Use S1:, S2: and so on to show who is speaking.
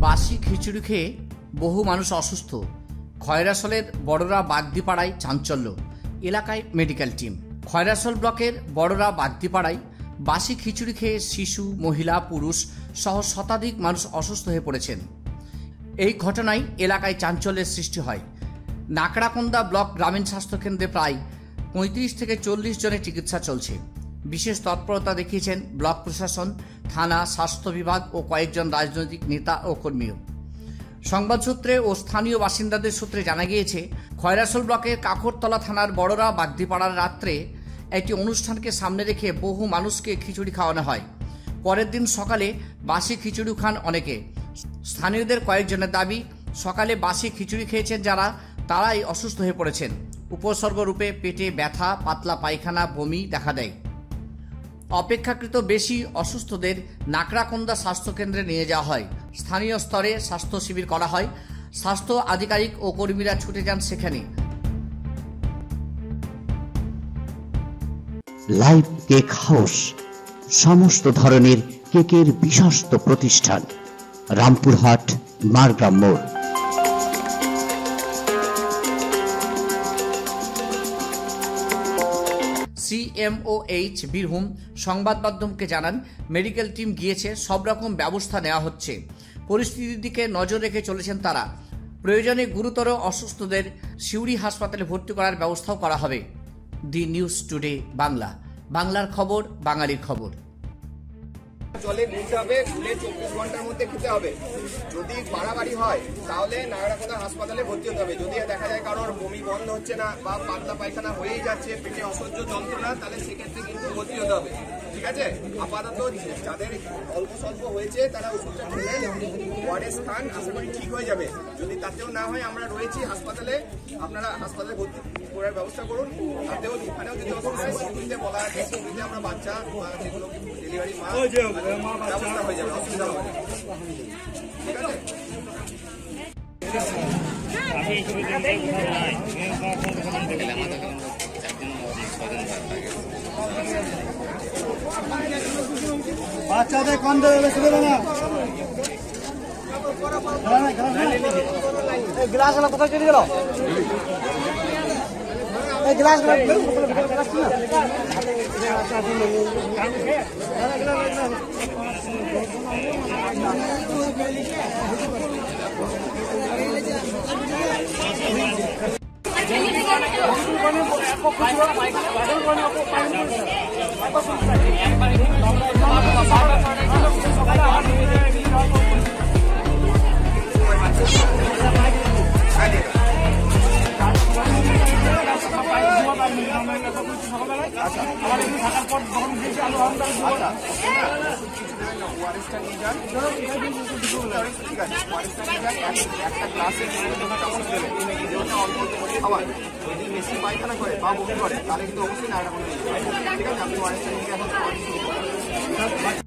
S1: বাসি খিচুড়ি খেয়ে বহু মানুষ অসুস্থ। খয়রাসলের বড়রা বাগদিপাড়ায় চাঞ্চল্য, এলাকায় মেডিকেল টিম। খয়রাসল ব্লকের বড়রা বাগদিপাড়ায় বাসি খিচুড়ি খেয়ে শিশু, মহিলা, পুরুষ সহ শতাধিক মানুষ অসুস্থ হয়ে পড়েছেন। এই ঘটনায় এলাকায় চাঞ্চল্যের সৃষ্টি হয়। নাকড়াকোন্দা ব্লক গ্রামীণ স্বাস্থ্যকেন্দ্রে প্রায় 35 থেকে 40 জনের চিকিৎসা চলছে। বিশেষ তৎপরতা দেখিয়েছেন ব্লক প্রশাসন, থানা, স্বাস্থ্য বিভাগ ও কয়েকজন রাজনৈতিক নেতা ও কর্মীও। সংবাদ সূত্রে ও স্থানীয় বাসিন্দাদের সূত্রে জানা গিয়েছে, খয়রাসল ব্লকের কাকরতলা থানার বড়রা বাগদিপাড়ার রাত্রে একটি অনুষ্ঠানকে সামনে রেখে বহু মানুষকে খিচুড়ি খাওয়ানো হয়। পরের দিন সকালে বাসি খিচুড়ি খান অনেকে। স্থানীয়দের কয়েকজনের দাবি, সকালে বাসি খিচুড়ি খেয়েছেন যারা, তারাই অসুস্থ হয়ে পড়েছেন। উপসর্গ রূপে পেটে ব্যথা, পাতলা পায়খানা, বমি দেখা দেয়। অপেক্ষাকৃত বেশি অসুস্থদের নাকড়াকোন্দা স্বাস্থ্যকেন্দ্রে নিয়ে যাওয়া হয়। স্থানীয় স্তরে স্বাস্থ্য শিবির করা হয়। স্বাস্থ্য আধিকারিক ও কর্মীরা ছুটে যান সেখানে।
S2: লাইভ কেক হাউস, সমস্ত ধরনের কেকের বিশ্বস্ত প্রতিষ্ঠান, রামপুরহাট, মারগ্রাম মোড়।
S1: CMOH বীরভূম সংবাদ মাধ্যমকে জানান, মেডিকেল টিম গিয়েছে, সব রকম ব্যবস্থা নেওয়া হচ্ছে। পরিস্থিতির দিকে নজর রেখে চলেছেন তারা। প্রয়োজনে গুরুতর অসুস্থদের সিউড়ি হাসপাতালে ভর্তি করার ব্যবস্থাও করা হবে। দি নিউজ টুডে বাংলা, বাংলার খবর, বাঙালির খবর।
S3: জলে গুলতে হবে, গুলে 24 ঘন্টার মধ্যে খেতে হবে। যদি বাড়াবাড়ি হয় তাহলে নাগরাকোন্দা হাসপাতালে ভর্তি হতে হবে। যদি দেখা যায় কারোর বমি বন্ধ হচ্ছে না বা পাতলা পায়খানা হয়েই যাচ্ছে, পেটে অসহ্য যন্ত্রণা, তাহলে সেক্ষেত্রে কিন্তু ভর্তি হতে হবে। ঠিক আছে, আপাতত যাদের অল্প স্বল্প হয়েছে তারা ওষুধটা খেলে ওয়ার্ডে স্থান, আশা করি ঠিক হয়ে যাবে। যদি তাতেও না হয়, আমরা রয়েছি হাসপাতালে, আপনারা হাসপাতালে ভর্তি করার ব্যবস্থা করুন। তাতেও এখানেও যদি অসুবিধা হয়, সিভিলতে বলা আছে, সিভিলতে আমরা বাচ্চা বা যেগুলো ডেলিভারি মা ব্যবস্থা হয়ে যাবে, অসুবিধা হবে না। ঠিক আছে,
S4: বাচ্চাদের কান্দে বেশি দেবে না। গ্লাস গুলো কোথায় চলে গেল? এই গ্লাস
S3: একটা গ্লাসে খাবার যদি বেশি পায়খানা করে বা বমি করে তাহলে কিন্তু অবশ্যই নাগরাকোন্দা নিয়ে যাবে। ঠিক আছে, আপনি ওয়ারেসটা নিয়ে এখন
S5: পায়খানা